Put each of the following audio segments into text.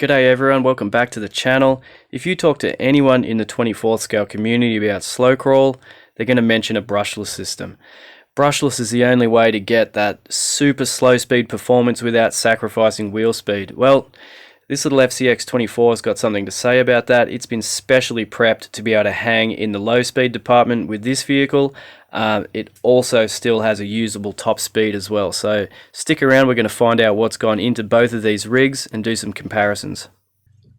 G'day everyone, welcome back to the channel. If you talk to anyone in the 24th scale community about slow crawl, they're going to mention a brushless system. Brushless is the only way to get that super slow speed performance without sacrificing wheel speed. Well, this little FCX24 has got something to say about that. It's been specially prepped to be able to hang in the low speed department with this vehicle. It also still has a usable top speed as well. So stick around, we're going to find out what's gone into both of these rigs and do some comparisons.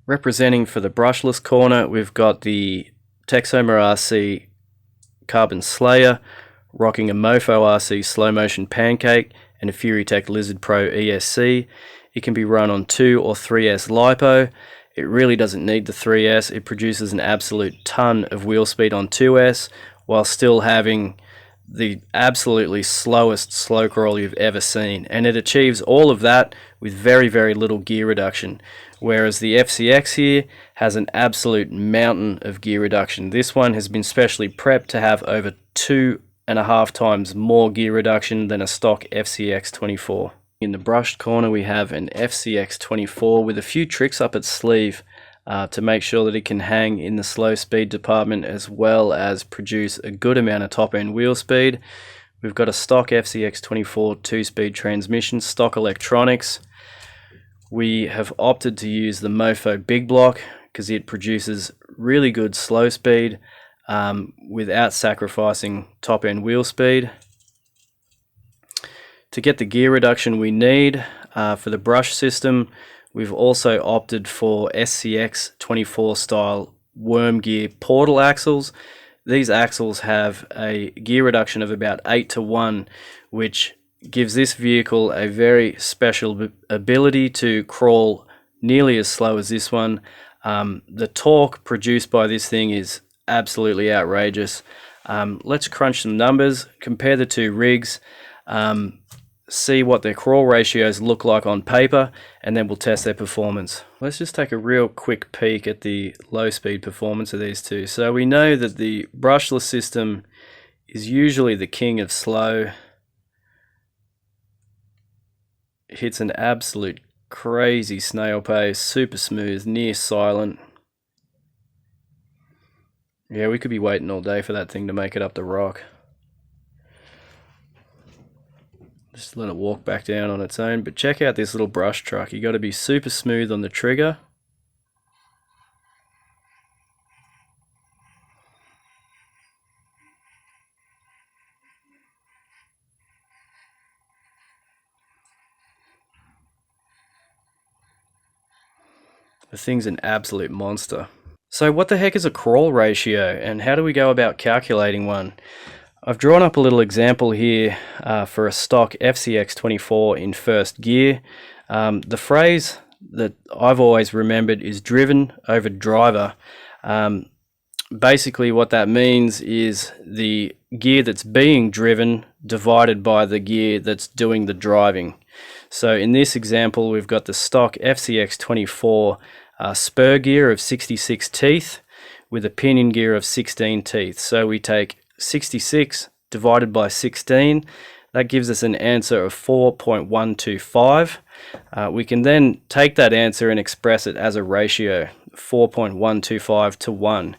Representing for the brushless corner, we've got the MoFoRC Carbon Slayer, rocking a MoFoRC Slow Motion Pancake and a FuryTech Lizard Pro ESC. It can be run on 2 or 3S LiPo. It really doesn't need the 3S. It produces an absolute ton of wheel speed on 2S while still having the absolutely slowest slow crawl you've ever seen. And it achieves all of that with very, very little gear reduction. Whereas the FCX here has an absolute mountain of gear reduction. This one has been specially prepped to have over 2.5 times more gear reduction than a stock FCX24. In the brushed corner we have an FCX24 with a few tricks up its sleeve to make sure that it can hang in the slow speed department as well as produce a good amount of top end wheel speed. We've got a stock FCX24 2-speed transmission, stock electronics. We have opted to use the MoFo Big Block because it produces really good slow speed without sacrificing top end wheel speed. To get the gear reduction we need for the brush system, we've also opted for SCX24 style worm gear portal axles. These axles have a gear reduction of about 8 to 1, which gives this vehicle a very special ability to crawl nearly as slow as this one. The torque produced by this thing is absolutely outrageous. Let's crunch some numbers, compare the two rigs, see what their crawl ratios look like on paper, and then we'll test their performance. Let's just take a real quick peek at the low speed performance of these two. So we know that the brushless system is usually the king of slow. It hits an absolute crazy snail pace, super smooth, near silent. Yeah, we could be waiting all day for that thing to make it up the rock. Just let it walk back down on its own. But check out this little brush truck. You got to be super smooth on the trigger. The thing's an absolute monster. So what the heck is a crawl ratio and how do we go about calculating one? I've drawn up a little example here for a stock FCX24 in first gear. The phrase that I've always remembered is driven over driver. Basically what that means is the gear that's being driven divided by the gear that's doing the driving. So in this example we've got the stock FCX24 spur gear of 66 teeth with a pinion gear of 16 teeth. So we take 66 divided by 16, that gives us an answer of 4.125. We can then take that answer and express it as a ratio, 4.125 to 1.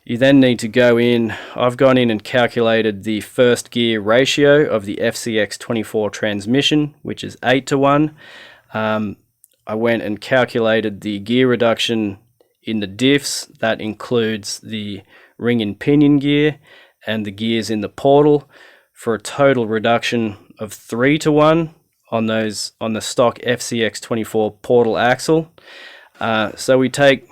You then need to go in, I've gone in and calculated the first gear ratio of the FCX24 transmission, which is 8 to 1. I went and calculated the gear reduction in the diffs, that includes the ring and pinion gear and the gears in the portal, for a total reduction of 3 to 1 on the stock FCX24 portal axle. So we take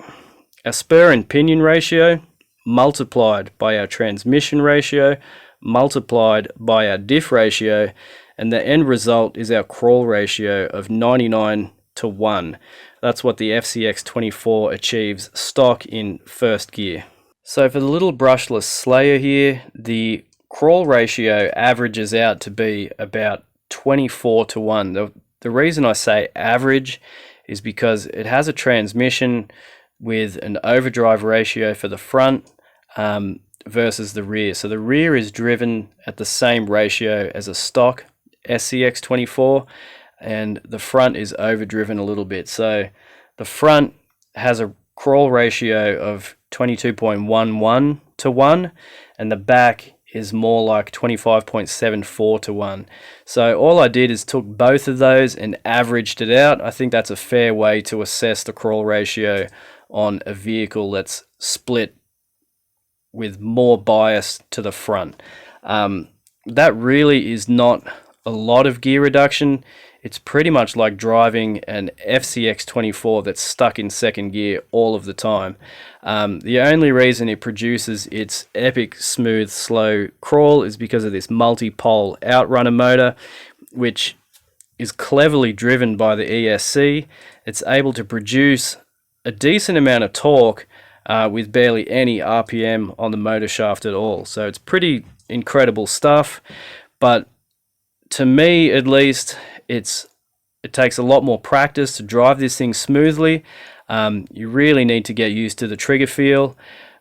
a spur and pinion ratio multiplied by our transmission ratio multiplied by our diff ratio, and the end result is our crawl ratio of 99 to 1. That's what the FCX24 achieves stock in first gear. So for the little brushless Slayer here, the crawl ratio averages out to be about 24 to 1. The reason I say average is because it has a transmission with an overdrive ratio for the front versus the rear. So the rear is driven at the same ratio as a stock SCX24, and the front is overdriven a little bit. So The front has a crawl ratio of 22.11 to 1, and the back is more like 25.74 to 1. So all I did is took both of those and averaged it out. I think that's a fair way to assess the crawl ratio on a vehicle that's split with more bias to the front. That really is not a lot of gear reduction. It's pretty much like driving an FCX24 that's stuck in second gear all of the time. The only reason it produces its epic smooth slow crawl is because of this multi-pole outrunner motor, which is cleverly driven by the ESC. It's able to produce a decent amount of torque with barely any RPM on the motor shaft at all. So it's pretty incredible stuff, but to me at least, it takes a lot more practice to drive this thing smoothly. You really need to get used to the trigger feel,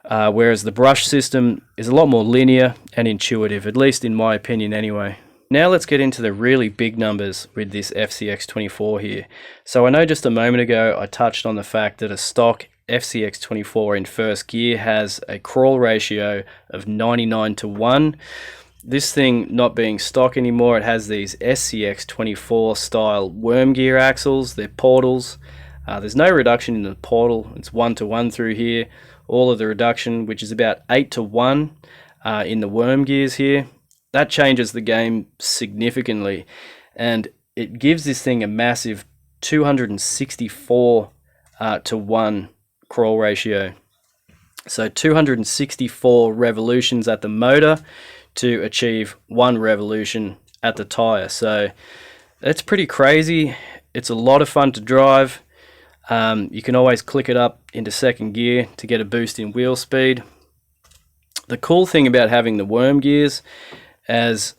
whereas the brush system is a lot more linear and intuitive, at least in my opinion anyway. Now let's get into the really big numbers with this FCX24 here. So I know just a moment ago I touched on the fact that a stock FCX24 in first gear has a crawl ratio of 99 to 1. This thing not being stock anymore, it has these SCX24 style worm gear axles. They're portals. There's no reduction in the portal. It's 1 to 1 through here. All of the reduction, which is about 8 to 1 in the worm gears here. That changes the game significantly, and it gives this thing a massive 264 to 1 crawl ratio. So 264 revolutions at the motor to achieve 1 revolution at the tire. So that's pretty crazy. It's a lot of fun to drive. You can always click it up into second gear to get a boost in wheel speed. The cool thing about having the worm gears is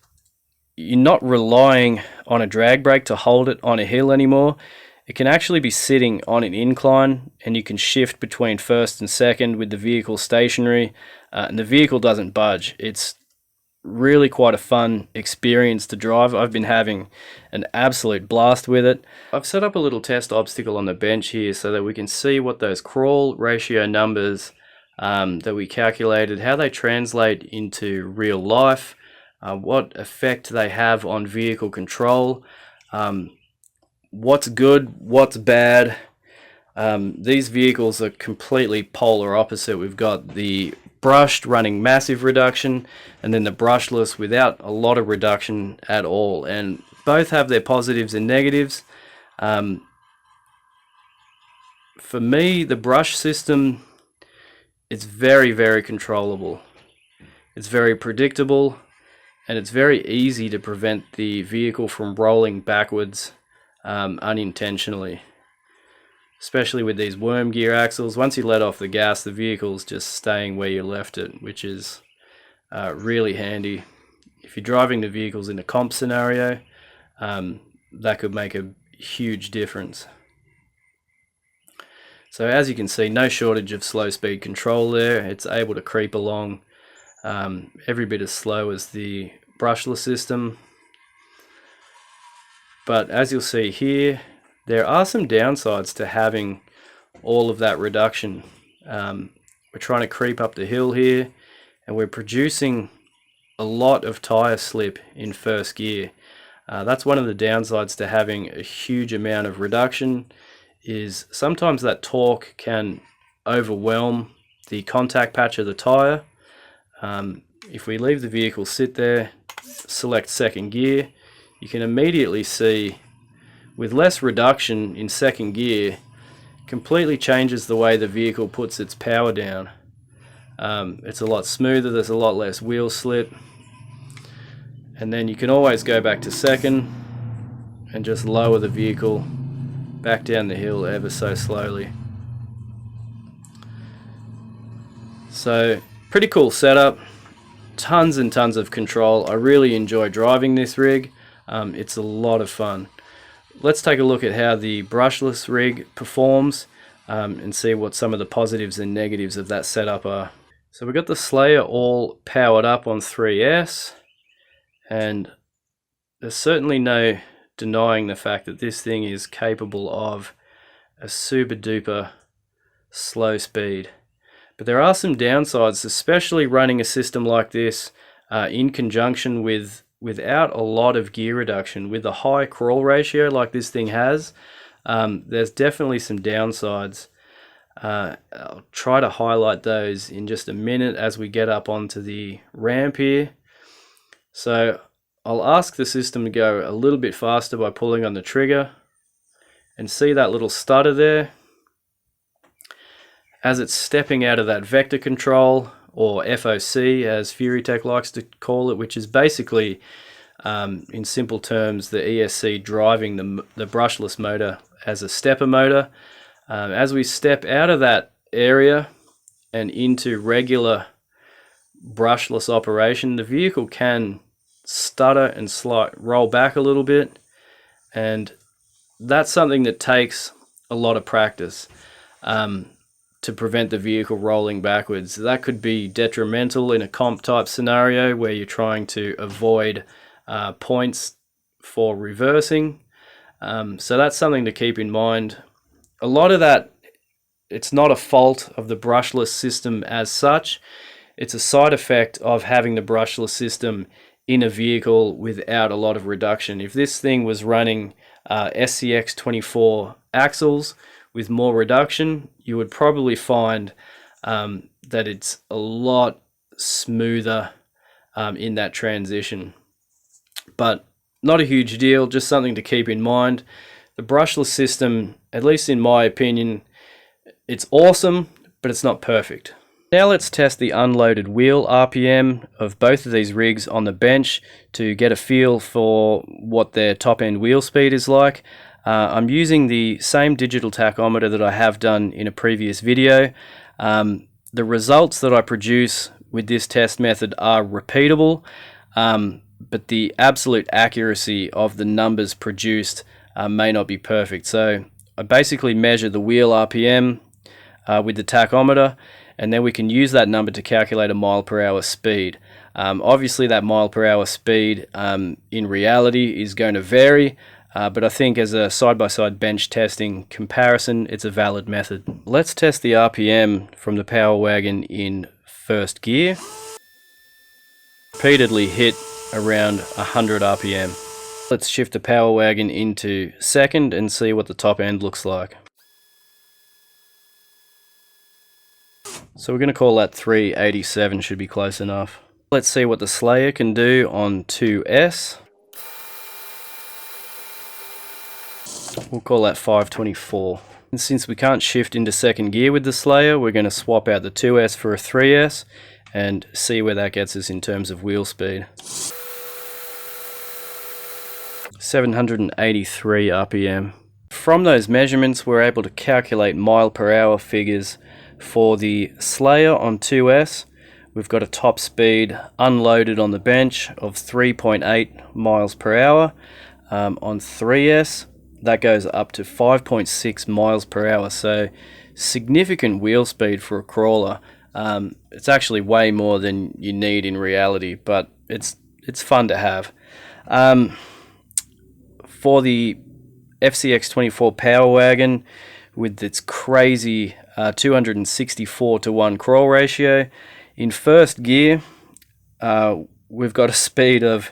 you're not relying on a drag brake to hold it on a hill anymore. It can actually be sitting on an incline, and you can shift between first and second with the vehicle stationary, and the vehicle doesn't budge. It's really quite a fun experience to drive. I've been having an absolute blast with it. I've set up a little test obstacle on the bench here so that we can see what those crawl ratio numbers that we calculated, how they translate into real life, what effect they have on vehicle control, what's good, what's bad. These vehicles are completely polar opposite. We've got the brushed running massive reduction, and then the brushless without a lot of reduction at all, and both have their positives and negatives. For me, the brush system, it's very, very controllable. It's very predictable, and it's very easy to prevent the vehicle from rolling backwards unintentionally. Especially with these worm gear axles. Once you let off the gas, the vehicle's just staying where you left it, which is really handy. If you're driving the vehicles in a comp scenario, that could make a huge difference. So as you can see, no shortage of slow speed control there. It's able to creep along every bit as slow as the brushless system. But as you'll see here, there are some downsides to having all of that reduction. We're trying to creep up the hill here, and we're producing a lot of tire slip in first gear. That's one of the downsides to having a huge amount of reduction, is sometimes that torque can overwhelm the contact patch of the tire. If we leave the vehicle sit there, select second gear, you can immediately see with less reduction in second gear, completely changes the way the vehicle puts its power down. It's a lot smoother, there's a lot less wheel slip, and then you can always go back to second and just lower the vehicle back down the hill ever so slowly. So pretty cool setup, tons and tons of control. I really enjoy driving this rig. It's a lot of fun. Let's take a look at how the brushless rig performs and see what some of the positives and negatives of that setup are. So we've got the Slayer all powered up on 3S, and there's certainly no denying the fact that this thing is capable of a super duper slow speed. But there are some downsides, especially running a system like this in conjunction without a lot of gear reduction. With a high crawl ratio like this thing has, there's definitely some downsides. I'll try to highlight those in just a minute as we get up onto the ramp here. So I'll ask the system to go a little bit faster by pulling on the trigger, and see that little stutter there. As it's stepping out of that vector control, or FOC as FuryTech likes to call it, which is basically, in simple terms, the ESC driving the brushless motor as a stepper motor. As we step out of that area and into regular brushless operation, the vehicle can stutter and roll back a little bit, and that's something that takes a lot of practice to prevent the vehicle rolling backwards. That could be detrimental in a comp type scenario where you're trying to avoid points for reversing. So that's something to keep in mind. A lot of that, it's not a fault of the brushless system as such. It's a side effect of having the brushless system in a vehicle without a lot of reduction. If this thing was running SCX 24 axles with more reduction, you would probably find that it's a lot smoother in that transition. But not a huge deal, just something to keep in mind. The brushless system, at least in my opinion, it's awesome, but it's not perfect. Now let's test the unloaded wheel RPM of both of these rigs on the bench to get a feel for what their top end wheel speed is like. I'm using the same digital tachometer that I have done in a previous video. The results that I produce with this test method are repeatable, but the absolute accuracy of the numbers produced may not be perfect. So I basically measure the wheel RPM with the tachometer, and then we can use that number to calculate a mile per hour speed. Obviously that mile per hour speed in reality is going to vary, but I think as a side-by-side bench testing comparison, it's a valid method. Let's test the RPM from the Power Wagon in first gear. Repeatedly hit around 100 RPM. Let's shift the Power Wagon into second and see what the top end looks like. So we're going to call that 387, should be close enough. Let's see what the Slayer can do on 2S. We'll call that 524. And since we can't shift into second gear with the Slayer, we're going to swap out the 2S for a 3S and see where that gets us in terms of wheel speed. 783 RPM. From those measurements, we're able to calculate mile per hour figures for the Slayer on 2S. We've got a top speed unloaded on the bench of 3.8 miles per hour. On 3S, that goes up to 5.6 miles per hour. So significant wheel speed for a crawler. It's actually way more than you need in reality, but it's fun to have. For the FCX 24 Power Wagon, with its crazy 264 to 1 crawl ratio, in first gear we've got a speed of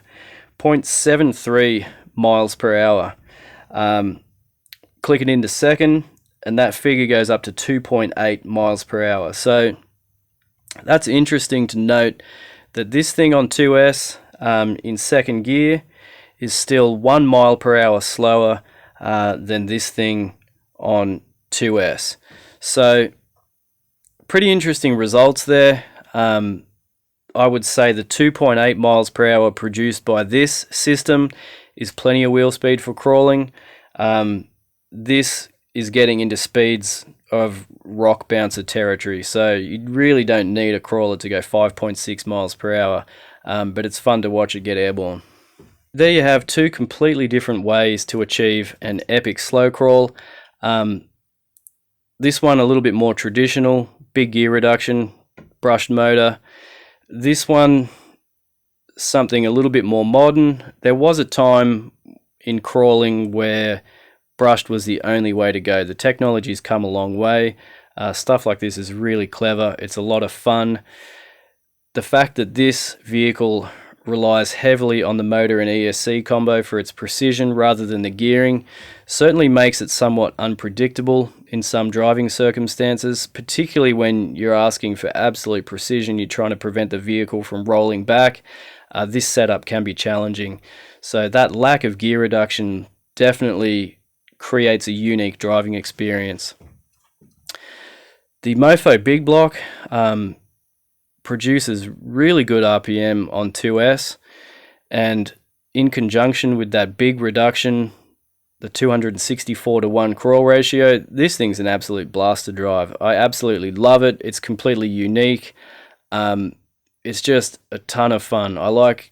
0.73 miles per hour. Click it into second and that figure goes up to 2.8 miles per hour. So that's interesting to note that this thing on 2S in second gear is still 1 mile per hour slower than this thing on 2S. So pretty interesting results there. I would say the 2.8 miles per hour produced by this system is plenty of wheel speed for crawling. This is getting into speeds of rock bouncer territory, so you really don't need a crawler to go 5.6 miles per hour, but it's fun to watch it get airborne. There you have two completely different ways to achieve an epic slow crawl. This one a little bit more traditional, big gear reduction, brushed motor. This one something a little bit more modern. There was a time in crawling where brushed was the only way to go. The technology's come a long way. Stuff like this is really clever. It's a lot of fun. The fact that this vehicle relies heavily on the motor and ESC combo for its precision rather than the gearing certainly makes it somewhat unpredictable in some driving circumstances, particularly when you're asking for absolute precision. You're trying to prevent the vehicle from rolling back. This setup can be challenging. So that lack of gear reduction definitely creates a unique driving experience. The MoFo Big Block produces really good RPM on 2S, and in conjunction with that big reduction, the 264:1 crawl ratio, this thing's an absolute blast to drive. I absolutely love it. It's completely unique. It's just a ton of fun. I like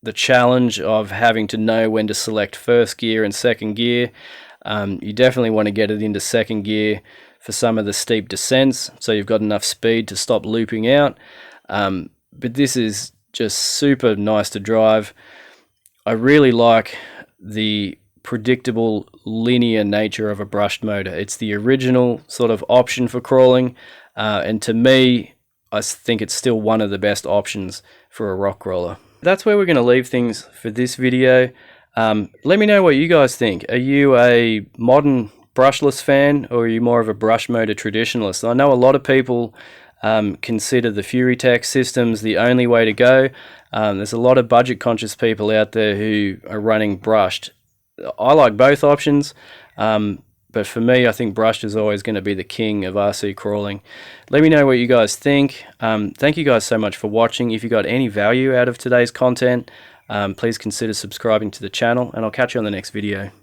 the challenge of having to know when to select first gear and second gear. You definitely want to get it into second gear for some of the steep descents, so you've got enough speed to stop looping out. But this is just super nice to drive. I really like the predictable linear nature of a brushed motor. It's the original sort of option for crawling, and to me, I think it's still one of the best options for a rock crawler. That's where we're going to leave things for this video. Let me know what you guys think. Are you a modern brushless fan, or are you more of a brush motor traditionalist? I know a lot of people consider the FuryTech systems the only way to go. There's a lot of budget conscious people out there who are running brushed. I like both options, but for me, I think brushed is always going to be the king of RC crawling. Let me know what you guys think. Thank you guys so much for watching. If you got any value out of today's content, please consider subscribing to the channel, and I'll catch you on the next video.